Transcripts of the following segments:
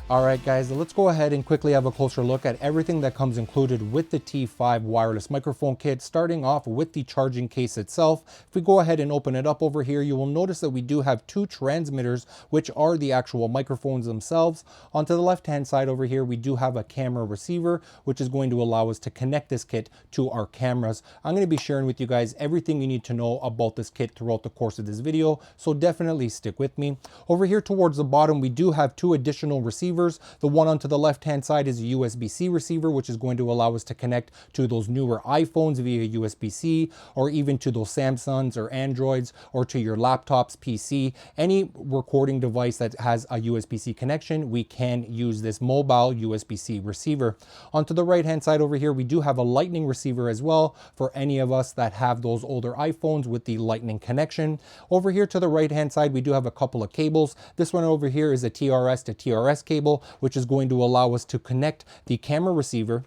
Alright guys, let's go ahead and quickly have a closer look at everything that comes included with the T5 wireless microphone kit, starting off with the charging case itself. If we go ahead and open it up over here, you will notice that we do have two transmitters, which are the actual microphones themselves. Onto the left hand side over here, we do have a camera receiver, which is going to allow us to connect this kit to our cameras. I'm going to be sharing with you guys everything you need to know about this kit throughout the course of this video, so definitely stick with me. Over here towards the bottom, we do have two additional receivers. The one onto the left hand side is a USB-C receiver, which is going to allow us to connect to those newer iPhones via USB-C, or even to those Samsungs or Androids, or to your laptops, PC, any recording device that has a USB-C connection. We can use this mobile USB-C receiver. Onto the right hand side over here, we do have a Lightning receiver as well for any of us that have those older iPhones with the Lightning connection. Over here to the right hand side, we do have a couple of cables. This one over here is a TRS to TRS cable, which is going to allow us to connect the camera receiver,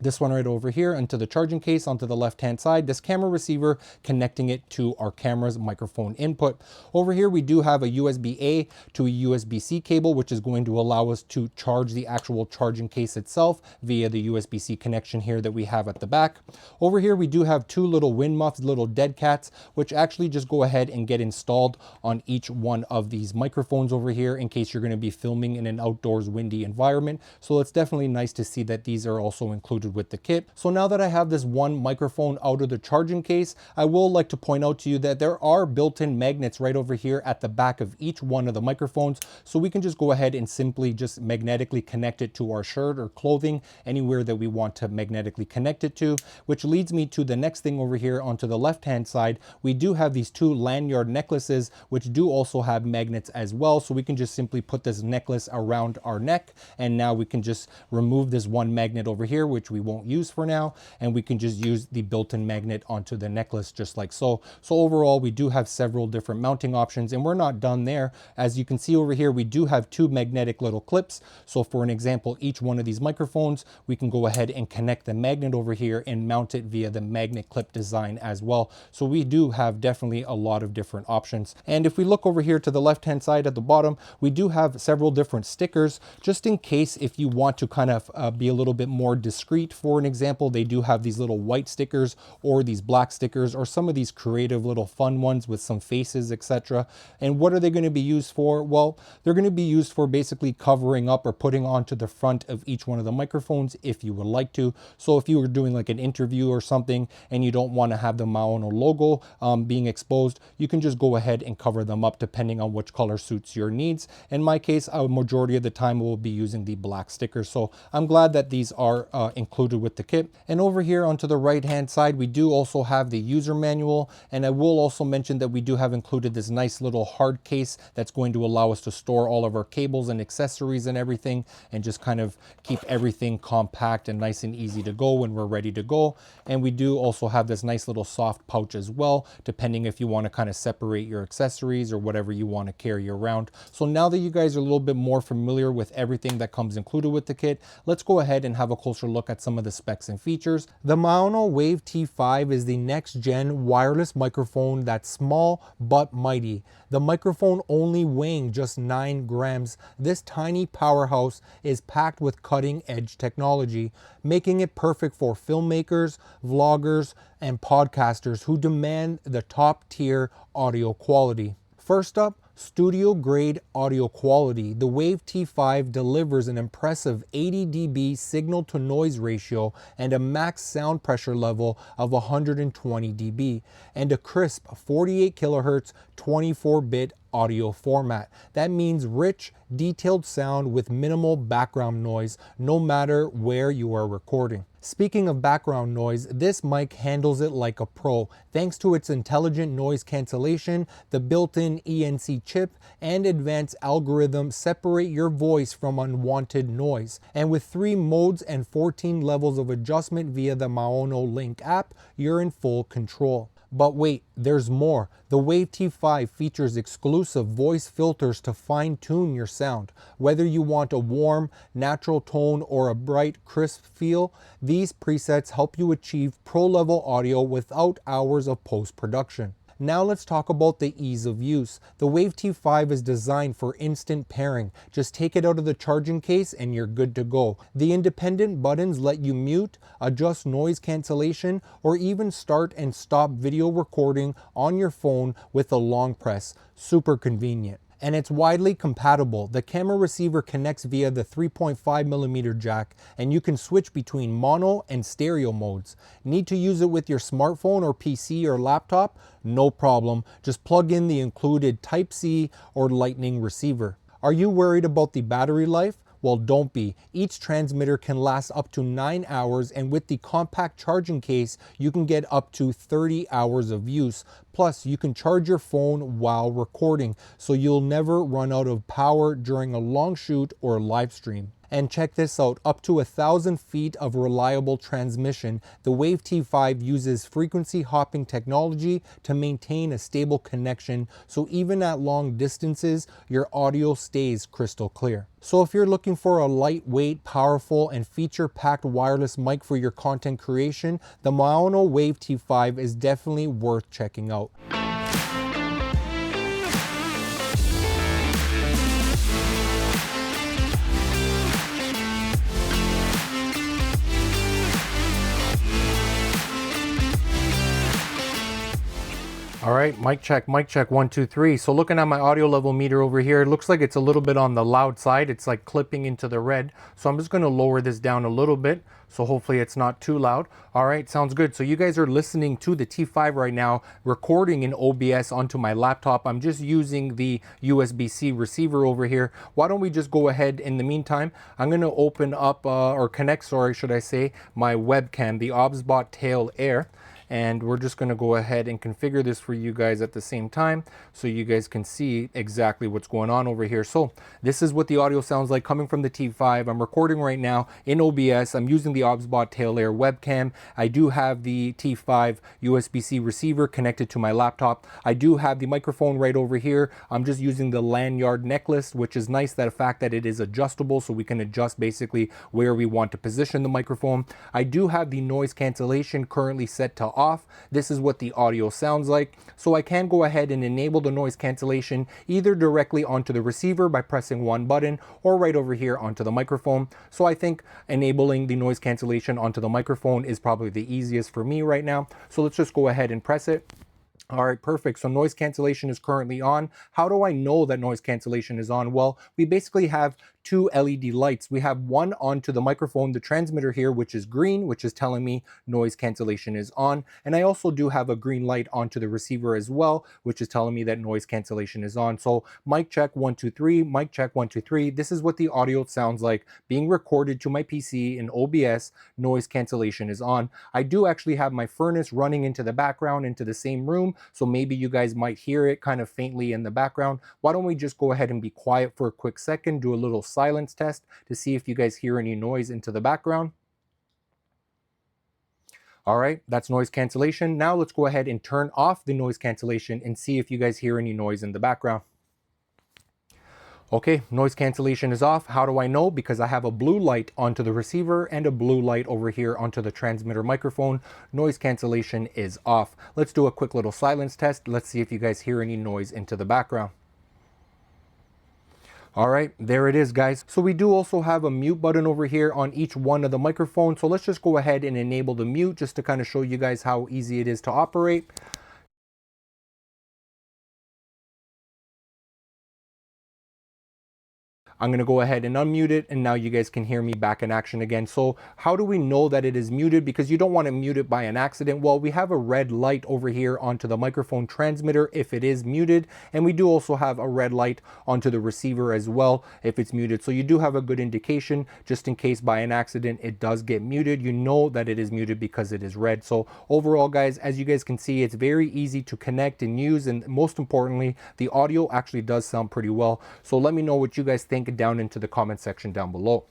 this one right over here, into the charging case onto the left hand side, this camera receiver connecting it to our camera's microphone input. Over here we do have a USB-A to a USB-C cable, which is going to allow us to charge the actual charging case itself via the USB-C connection here that we have at the back. Over here we do have two little wind muffs, little dead cats, which actually just go ahead and get installed on each one of these microphones over here in case you're going to be filming in an outdoors windy environment. So it's definitely nice to see that these are also included with the kit. So now that I have this one microphone out of the charging case, I will like to point out to you that there are built-in magnets right over here at the back of each one of the microphones, so we can just go ahead and simply just magnetically connect it to our shirt or clothing, anywhere that we want to magnetically connect it to. Which leads me to the next thing over here. Onto the left hand side, we do have these two lanyard necklaces, which do also have magnets as well, so we can just simply put this necklace around our neck, and now we can just remove this one magnet over here, which we won't use for now, and we can just use the built-in magnet onto the necklace just like so. So overall we do have several different mounting options, and we're not done there. As you can see over here, we do have two magnetic little clips. So for an example, each one of these microphones, we can go ahead and connect the magnet over here and mount it via the magnet clip design as well. So we do have definitely a lot of different options. And if we look over here to the left hand side at the bottom, we do have several different stickers, just in case if you want to kind of be a little bit more discreet. For an example, they do have these little white stickers, or these black stickers, or some of these creative little fun ones with some faces, etc. And what are they going to be used for? Well, they're going to be used for basically covering up or putting onto the front of each one of the microphones if you would like to. So if you were doing like an interview or something and you don't want to have the Maono logo being exposed, you can just go ahead and cover them up depending on which color suits your needs. In my case, a majority of the time we'll be using the black stickers. So I'm glad that these are included with the kit. And over here onto the right hand side, we do also have the user manual, and I will also mention that we do have included this nice little hard case that's going to allow us to store all of our cables and accessories and everything, and just kind of keep everything compact and nice and easy to go when we're ready to go. And we do also have this nice little soft pouch as well, depending if you want to kind of separate your accessories or whatever you want to carry around. So now that you guys are a little bit more familiar with everything that comes included with the kit, let's go ahead and have a closer look at some of the specs and features. The Maono Wave T5 is the next gen wireless microphone that's small but mighty. The microphone only weighing just 9 grams, this tiny powerhouse is packed with cutting edge technology, making it perfect for filmmakers, vloggers, and podcasters who demand the top tier audio quality. First up, studio grade audio quality. The Wave T5 delivers an impressive 80 dB signal to noise ratio and a max sound pressure level of 120 dB and a crisp 48 kilohertz 24-bit audio format. That means rich, detailed sound with minimal background noise, no matter where you are recording. Speaking of background noise, this mic handles it like a pro. Thanks to its intelligent noise cancellation, the built-in ENC chip and advanced algorithm separate your voice from unwanted noise. And with 3 modes and 14 levels of adjustment via the Maono Link app, you're in full control. But wait, there's more. The Wave T5 features exclusive voice filters to fine-tune your sound. Whether you want a warm, natural tone or a bright, crisp feel, these presets help you achieve pro-level audio without hours of post-production. Now let's talk about the ease of use. The Wave T5 is designed for instant pairing. Just take it out of the charging case and you're good to go. The independent buttons let you mute, adjust noise cancellation, or even start and stop video recording on your phone with a long press. Super convenient. And it's widely compatible. The camera receiver connects via the 3.5mm jack, and you can switch between mono and stereo modes. Need to use it with your smartphone or PC or laptop? No problem. Just plug in the included Type-C or Lightning receiver. Are you worried about the battery life? Well, don't be. Each transmitter can last up to 9 hours, and with the compact charging case, you can get up to 30 hours of use. Plus, you can charge your phone while recording, so you'll never run out of power during a long shoot or live stream. And check this out, up to 1,000 feet of reliable transmission. The Wave T5 uses frequency hopping technology to maintain a stable connection, so even at long distances, your audio stays crystal clear. So if you're looking for a lightweight, powerful, and feature-packed wireless mic for your content creation, the Maono Wave T5 is definitely worth checking out. All right, mic check, 1, 2, 3. So looking at my audio level meter over here, it looks like it's a little bit on the loud side. It's like clipping into the red. So I'm just gonna lower this down a little bit. So hopefully it's not too loud. All right, sounds good. So you guys are listening to the T5 right now, recording in OBS onto my laptop. I'm just using the USB-C receiver over here. Why don't we just go ahead in the meantime? I'm gonna open up, or connect, sorry, should I say, my webcam, the OBSBot Tail Air. And we're just gonna go ahead and configure this for you guys at the same time so you guys can see exactly what's going on over here. So this is what the audio sounds like coming from the T5. I'm recording right now in OBS. I'm using the OBSBot Tail Air webcam. I do have the T5 USB-C receiver connected to my laptop. I do have the microphone right over here. I'm just using the lanyard necklace, which is nice, that fact that it is adjustable, so we can adjust basically where we want to position the microphone. I do have the noise cancellation currently set to off. This is what the audio sounds like. So I can go ahead and enable the noise cancellation either directly onto the receiver by pressing one button, or right over here onto the microphone. So I think enabling the noise cancellation onto the microphone is probably the easiest for me right now. So let's just go ahead and press it. All right, perfect. So noise cancellation is currently on. How do I know that noise cancellation is on? Well, we basically have two LED lights. We have one onto the microphone, the transmitter here, which is green, which is telling me noise cancellation is on. And I also do have a green light onto the receiver as well, which is telling me that noise cancellation is on. So mic check 1, 2, 3, mic check 1, 2, 3. This is what the audio sounds like being recorded to my PC in OBS. Noise cancellation is on. I do actually have my furnace running into the background, into the same room. So maybe you guys might hear it kind of faintly in the background. Why don't we just go ahead and be quiet for a quick second, do a little silence test to see if you guys hear any noise into the background. All right, that's noise cancellation. Now let's go ahead and turn off the noise cancellation and see if you guys hear any noise in the background. Okay, noise cancellation is off. How do I know? Because I have a blue light onto the receiver and a blue light over here onto the transmitter microphone. Noise cancellation is off. Let's do a quick little silence test. Let's see if you guys hear any noise into the background. All right, there it is, guys. So we do also have a mute button over here on each one of the microphones. So let's just go ahead and enable the mute just to kind of show you guys how easy it is to operate. I'm going to go ahead and unmute it, and now you guys can hear me back in action again. So how do we know that it is muted? Because you don't want to mute it by an accident. Well, we have a red light over here onto the microphone transmitter if it is muted, and we do also have a red light onto the receiver as well if it's muted. So you do have a good indication just in case by an accident it does get muted. You know that it is muted because it is red. So overall, guys, as you guys can see, it's very easy to connect and use, and most importantly, the audio actually does sound pretty well. So let me know what you guys think down into the comment section down below.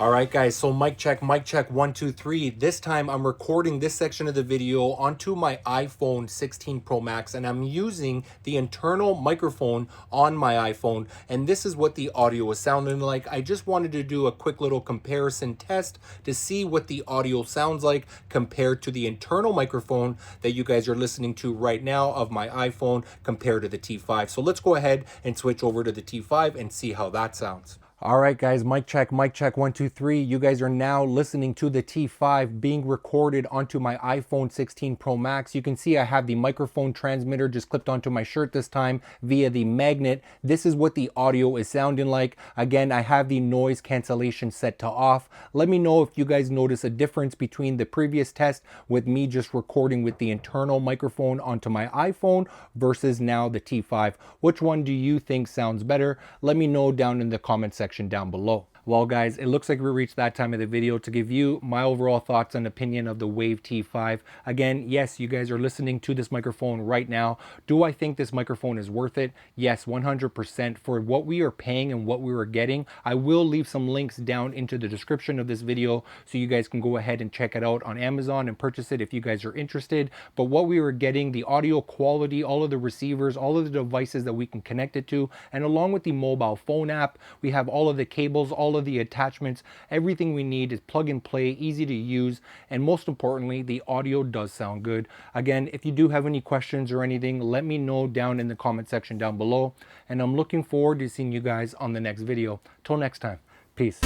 All right, guys, so mic check, 1, 2, 3. This time I'm recording this section of the video onto my iPhone 16 Pro Max, and I'm using the internal microphone on my iPhone, and this is what the audio is sounding like. I just wanted to do a quick little comparison test to see what the audio sounds like compared to the internal microphone that you guys are listening to right now of my iPhone compared to the T5. So let's go ahead and switch over to the T5 and see how that sounds. All right, guys, mic check, 1, 2, 3. You guys are now listening to the T5 being recorded onto my iPhone 16 Pro Max. You can see I have the microphone transmitter just clipped onto my shirt this time via the magnet. This is what the audio is sounding like. Again, I have the noise cancellation set to off. Let me know if you guys notice a difference between the previous test with me just recording with the internal microphone onto my iPhone versus now the T5. Which one do you think sounds better? Let me know down in the comment section down below. Well, guys, it looks like we reached that time of the video to give you my overall thoughts and opinion of the Wave T5. Again, yes, you guys are listening to this microphone right now. Do I think this microphone is worth it? Yes, 100% for what we are paying and what we were getting. I will leave some links down into the description of this video so you guys can go ahead and check it out on Amazon and purchase it if you guys are interested. But what we were getting, the audio quality, all of the receivers, all of the devices that we can connect it to, and along with the mobile phone app, we have all of the cables, all of the attachments, everything we need is plug and play, easy to use, and most importantly, the audio does sound good. Again, if you do have any questions or anything, let me know down in the comment section down below, and I'm looking forward to seeing you guys on the next video. Till next time, peace.